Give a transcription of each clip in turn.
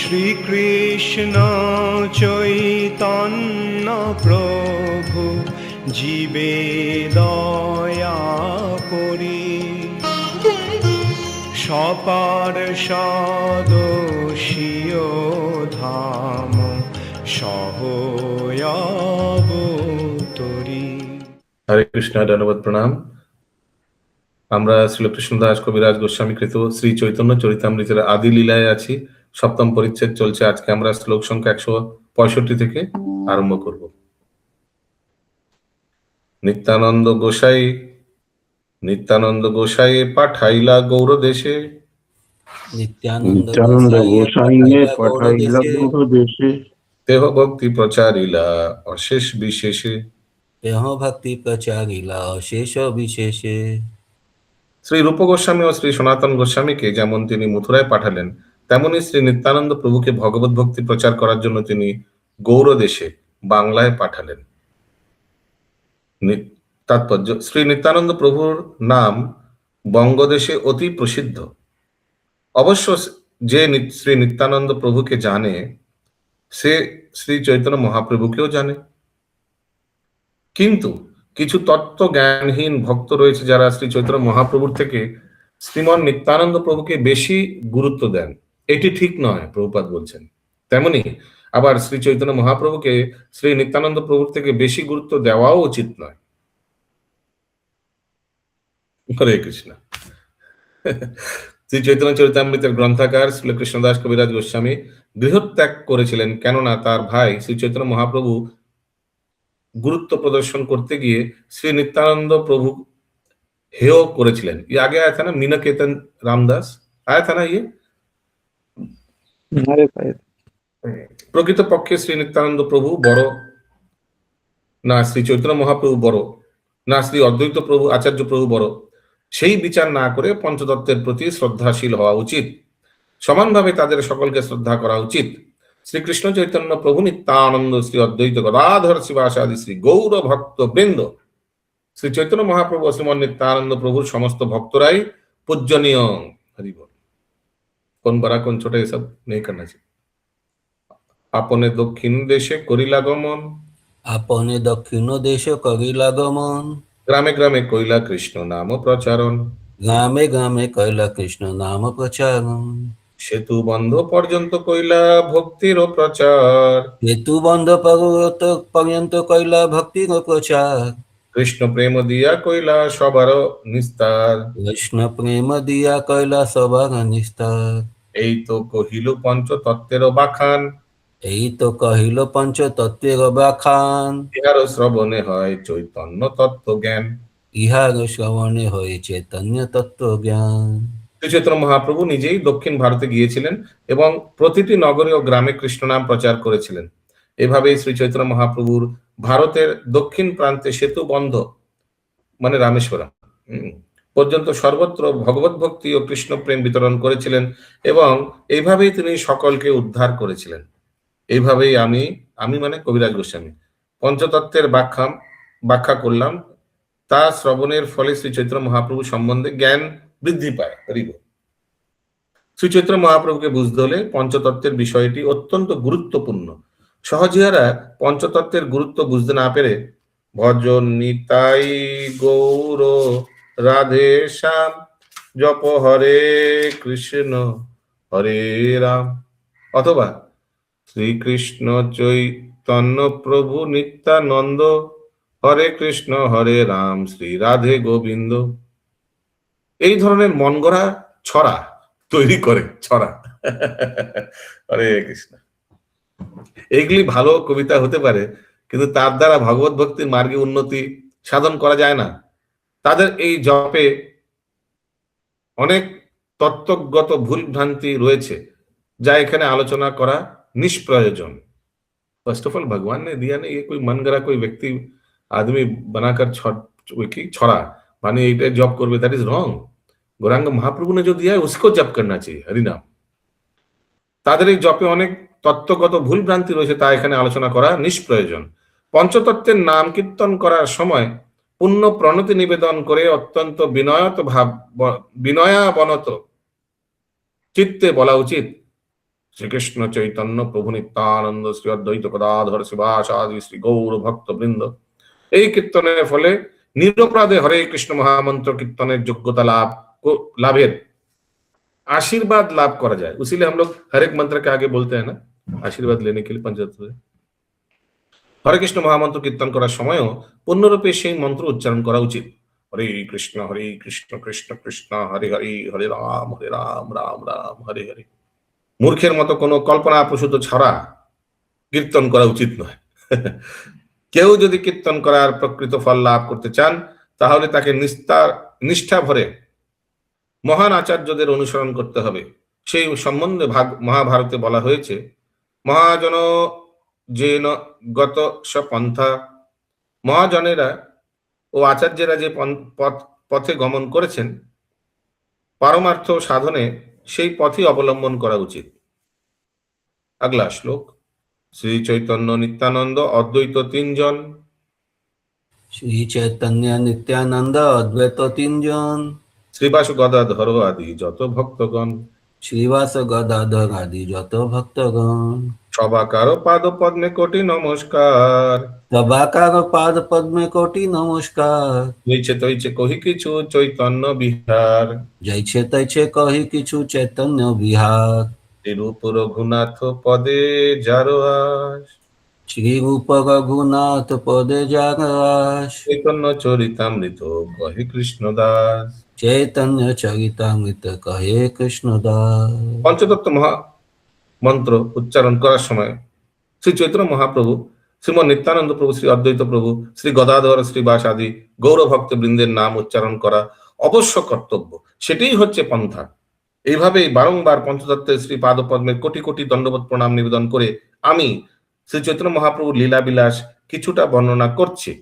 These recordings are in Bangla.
শ্রীকৃষ্ণ চৈতন্য প্রভু জীবে দয়া করি, সপার্ষদস্য ধাম সহয়াবতরি। হরে কৃষ্ণ, ধন্যবাদ, প্রণাম। আমরা শ্রীল কৃষ্ণদাস কবিরাজ গোস্বামী কৃত শ্রী চৈতন্য চরিতামৃতের আদি লীলায় আছি। সপ্তম পরিচ্ছেদ চলছে। আজকে আমরা শ্লোক সংখ্যা 165 থেকে আরম্ভ করব। নিত্যানন্দ গোসাই পাঠাইলা গৌর দেশে, নিত্যানন্দ গোসাইয়ে পাঠাইলা গৌর দেশে, দেহ ভক্তি প্রচারিলা অশেষ বিশেষে। দেহ ভক্তি প্রচারিলা অশেষ বিশেষে। শ্রী রূপ গোস্বামী ও শ্রী সনাতন গোস্বামীকে যেমন তিনি মথুরায় পাঠালেন, তেমনি শ্রী নিত্যানন্দ প্রভুকে ভগবত ভক্তি প্রচার করার জন্য তিনি গৌর দেশে বাংলায় পাঠালেন। তাৎপর্য: শ্রী নিত্যানন্দ প্রভুর নাম বঙ্গদেশে অতি প্রসিদ্ধ। অবশ্য যে শ্রী নিত্যানন্দ প্রভুকে জানে সে শ্রী চৈতন্য মহাপ্রভুকেও জানে, কিন্তু কিছু তত্ত্ব জ্ঞানহীন ভক্ত রয়েছে যারা শ্রী চৈতন্য মহাপ্রভুর থেকে শ্রীমন নিত্যানন্দ প্রভুকে বেশি গুরুত্ব দেন। এটি ঠিক নয়, প্রভুপাদ বলছেন। তেমনি আবার শ্রী চৈতন্য মহাপ্রভুকে শ্রী নিত্যানন্দ প্রভুর থেকে বেশি গুরুত্ব দেওয়াও উচিত নয়। হরে কৃষ্ণ। শ্রী চৈতন্য চরিতামৃতের গ্রন্থাকার শ্রী কৃষ্ণদাস কবিরাজ গোস্বামী গৃহত্যাগ করেছিলেন, কেননা তার ভাই শ্রী চৈতন্য মহাপ্রভু গুরুত্ব প্রদর্শন করতে গিয়ে শ্রী নিত্যানন্দ প্রভু হেয় করেছিলেন। ये आगे आया था ना, मीना केतन रामदास आया था ना ये। প্রকৃতপক্ষে শ্রী নিত্যানন্দ প্রভু বড় না শ্রী চৈতন্য মহাপ্রভু বড়, না শ্রী অদ্বৈত প্রভু আচার্য প্রভু বড়, সেই বিচার না করে পঞ্চতত্ত্বের প্রতি শ্রদ্ধাশীল হওয়া উচিত। সমানভাবে তাদের সকলকে শ্রদ্ধা করা উচিত। শ্রীকৃষ্ণ চৈতন্য প্রভু নিত্যানন্দ শ্রী অদ্বৈত গদাধর শিবাসাদি শ্রী গৌর ভক্ত বৃন্দ, শ্রী চৈতন্য মহাপ্রভু শ্রীমন নিত্যানন্দ প্রভুর সমস্ত ভক্তরাই পূজনীয়। হরি বল। কোন বড়া কোন ছোট এসব নেই করনা चाहिए। আপনে দক্ষিণ দেশে করিলা গমন, আপনে দক্ষিণ দেশ করিলা গমন, গ্রামে গ্রামে কইলা কৃষ্ণ নাম প্রচারণ, গ্রামে গ্রামে কইলা কৃষ্ণ নাম প্রচারণ, সেতু বন্ধ পর্যন্ত কইলা ভক্তির প্রচার, হেতু বন্ধ পর্যন্ত কইলা ভক্তির প্রচার, কৃষ্ণ প্রেম দিয়া কইলা সবার নিস্তার, কৃষ্ণ প্রেম দিয়া কইলা সবার নিস্তার। এই তো কহিল পঞ্চতত্ত্বের বাখান, এই তো কহিল পঞ্চতত্ত্বের ব্যাখ্যান, ইহার শ্রবণে হয় চৈতন্য তত্ত্ব জ্ঞান। ইহার শ্রবণে হয় চৈতন্য তত্ত্ব জ্ঞান। শ্রী চৈতন্য মহাপ্রভু নিজেই দক্ষিণ ভারতে গিয়েছিলেন এবং প্রতিটি নগরে ও গ্রামে কৃষ্ণ নাম প্রচার করেছিলেন। এভাবেই শ্রী চৈতন্য মহাপ্রভুর ভারতের দক্ষিণ প্রান্তে সেতু বন্ধ মানে রামেশ্বরম পর্যন্ত সর্বত্র ভগবত ভক্তি ও কৃষ্ণ প্রেম বিতরণ করেছিলেন এবং এইভাবেই তিনি সকলকে উদ্ধার করেছিলেন। এইভাবেই আমি মানে কবিরাজ গোস্বামী পঞ্চতত্ত্বের ব্যাখ্যা করলাম। তা শ্রবণের ফলে শ্রী চৈতন্য মহাপ্রভু সম্বন্ধে জ্ঞান বৃদ্ধি পায়। শ্রী চৈতন্য মহাপ্রভুকে বুঝতে হলে পঞ্চতত্ত্বের বিষয়টি অত্যন্ত গুরুত্বপূর্ণ। সহজিয়ারা পঞ্চতত্ত্বের গুরুত্ব বুঝতে না পেরে ভজন নিতাই গৌর রাধে শ্যাম জপ হরে কৃষ্ণ হরে রাম অথবা শ্রীকৃষ্ণ চৈতন্য প্রভু নিত্যানন্দ হরে কৃষ্ণ হরে রাম শ্রী রাধে গোবিন্দ, এই ধরনের মন গড়া ছড়া তৈরি করে ছড়া। হরে কৃষ্ণ। এইগুলি ভালো কবিতা হতে পারে, কিন্তু তার দ্বারা ভগবত ভক্তির মার্গে উন্নতি সাধন করা যায় না। তাদের এই জপে অনেক তত্ত্বগত ভুল ভ্রান্তি রয়েছে, যা এখানে আলোচনা করা निष्प्रयोजन। फर्स्ट ऑफ ऑल भगवान ने दिया नहीं, ये कोई मन गड़ा कोई व्यक्ति आदमी बनाकर छड़ा माने ये जॉब करबे, दैट इज रॉन्ग। गौरांग महाप्रभु ने जो दिया है उसको जप करना चाहिए, हरिनाम। তাদের এই জপে অনেক তত্ত্বগত ভুল ভ্রান্তি রয়েছে, তা এখানে আলোচনা করা নিষ্প্রয়োজন। পঞ্চতত্ত্বের নাম কীর্তন করার সময় পুণ্য প্রণতি নিবেদন করে অত্যন্ত বিনয়াবনত চিত্তে বলা উচিত, শ্রীকৃষ্ণ চৈতন্য প্রভু নিত্যানন্দ শ্রী অদ্বৈত গদাধর শিবাসাদি শ্রী গৌর ভক্ত বৃন্দ। এই কীর্তনের ফলে নিরপরাধে হরে কৃষ্ণ মহামন্ত্র কীর্তনের যোগ্যতা लाभेर आशीर्वाद लाभ करा जाए। उसीलिए हम लोग हर एक मंत्र के आगे बोलते हैं ना, आशीर्वाद लेने के लिए पंचायत में हरे कृष्ण महामंत्र कीर्तन करार समय पूर्णरूपे सेई मंत्र उच्चारण करा उचित। हरे कृष्ण कृष्ण कृष्ण हरे हरे हरे राम राम राम हरे हरे। मूर्खेर मतो कोनो कल्पना प्रसूत छाड़ा कीर्तन करा उचित नय। केउ यदि कीर्तन करार प्रकृत फल लाभ करते चान ताहले ताके निष्ठा भरे महान आचार्यদের অনুসরণ করতে হবে। সেই সম্বন্ধে মহাভারতে বলা হয়েছে, মহাজন যেন গত সপন্থা, মহাজনেরা ও আচার্যেরা যে পথে গমন করেছেন পারমার্থ সাধনে সেই পথই অবলম্বন করা উচিত। আগলা শ্লোক। শ্রী চৈতন্য নিত্যানন্দ অদ্বৈত তিনজন। श्री चैतन्य नित्यानंद अद्वैत तीनजन। শ্রীবাস গদাধর আদি যত ভক্তগণ। श्रीवास गदाधर आदि যত ভক্তগণ। সবাকার পাদ পদ্মে কোটি নমস্কার। সবাকার পাদ পদ্মে কোটি নমস্কার। হইছে তৈছে কহি কিছু চৈতন্য বিহার। যাইছে তাইছে কহি কিছু চৈতন্য বিহার। শ্রীরূপ রঘুনাথ পদে যার আস। শ্রীরূপ রঘুনাথ পদে যার আস। চৈতন্য চরিতামৃত কহে কৃষ্ণ দাস। চৈতন্য চরিতামৃত কহে কৃষ্ণ দাস। পঞ্চতত্ত্ব মহা মন্ত্র উচ্চারণ করার সময় শ্রী চৈতন্য মহাপ্রভু, শ্রীমন নিত্যানন্দ প্রভু, শ্রী অদ্বৈত প্রভু, শ্রী গদাধর, শ্রীবাস আদি গৌর ভক্ত বৃন্দের নাম উচ্চারণ করা অবশ্য কর্তব্য। সেটাই হচ্ছে পন্থা। এইভাবেই বারংবার পঞ্চতত্ত্বের শ্রী পাদপদ্মের কোটি কোটি দণ্ডবোধ প্রণাম নিবেদন করে আমি শ্রী চৈতন্য মহাপ্রভুর লীলা বিলাস কিছুটা বর্ণনা করছি।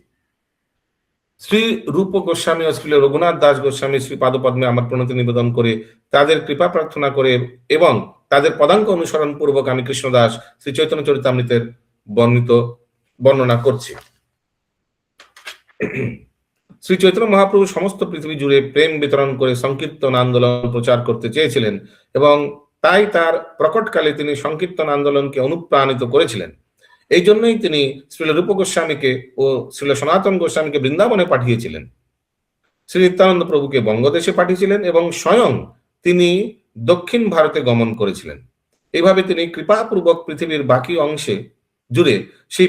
শ্রী রূপ গোস্বামী ও শ্রী রঘুনাথ দাস গোস্বামী শ্রী পাদপদ্মে আমার প্রণতি নিবেদন করে তাদের কৃপা প্রার্থনা করে এবং তাদের পদাঙ্ক অনুসরণ পূর্বক আমি কৃষ্ণদাস শ্রী চৈতন্য চরিতামৃতের বর্ণনা করছি। শ্রী চৈতন্য মহাপ্রভু সমস্ত পৃথিবী জুড়ে প্রেম বিতরণ করে সংকীর্তন আন্দোলন প্রচার করতে চেয়েছিলেন এবং তাই তার প্রকটকালে তিনি সংকীর্তন আন্দোলনকে অনুপ্রাণিত করেছিলেন। এই জন্যই তিনি শ্রীল রূপ গোস্বামীকে ও শ্রীল সনাতন গোস্বামীকে বৃন্দাবনে পাঠিয়েছিলেন, শ্রী নিত্যানন্দ প্রভুকে বঙ্গদেশে পাঠিয়েছিলেন এবং স্বয়ং তিনি দক্ষিণ ভারতে গমন করেছিলেন। এইভাবে তিনি কৃপাপূর্বক পৃথিবীর বাকি অংশে জুড়ে সেই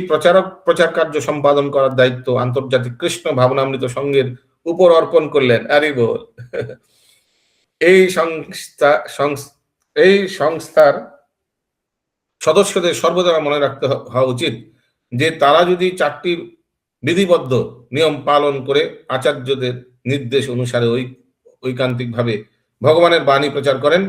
প্রচার কার্য সম্পাদন করার দায়িত্ব আন্তর্জাতিক কৃষ্ণ ভাবনামৃত সংঘের উপর অর্পণ করলেন। আরে বল। এই সংস্থার সদস্যদের সর্বদা মনে রাখতে হওয়া উচিত যে তারা যদি 4টি বিধিবদ্ধ নিয়ম পালন করে আচার্যদের নির্দেশ অনুসারে ঐকান্তিক ভাবে ভগবানের বাণী প্রচার করেন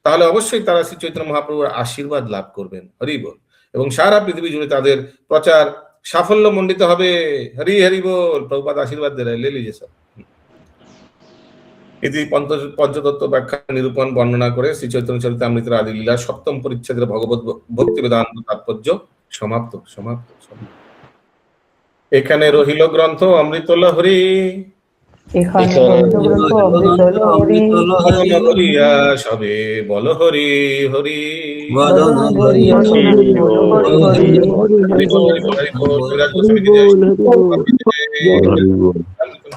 তাহলে অবশ্যই তারা শ্রী চৈতন্য মহাপ্রভুর আশীর্বাদ লাভ করবেন। হরি বল। এবং সারা পৃথিবী জুড়ে তাদের প্রচার সাফল্য মণ্ডিত হবে। হরি হরি বল। প্রভুপাদ আশীর্বাদ দে লে লিজিয়ে সব। ইতি পঞ্চতত্ত্ব ব্যাখ্যা নিরূপণ বর্ণনা করে শ্রী চৈতন্য চরিতামৃতের আদি লীলা 7ম পরিচ্ছেদের ভগবত ভক্তি বেদান্ত তাৎপর্য সমাপ্ত। এখানে রহিল গ্রন্থ অমৃত লহরী। সবে বল হরি হরি।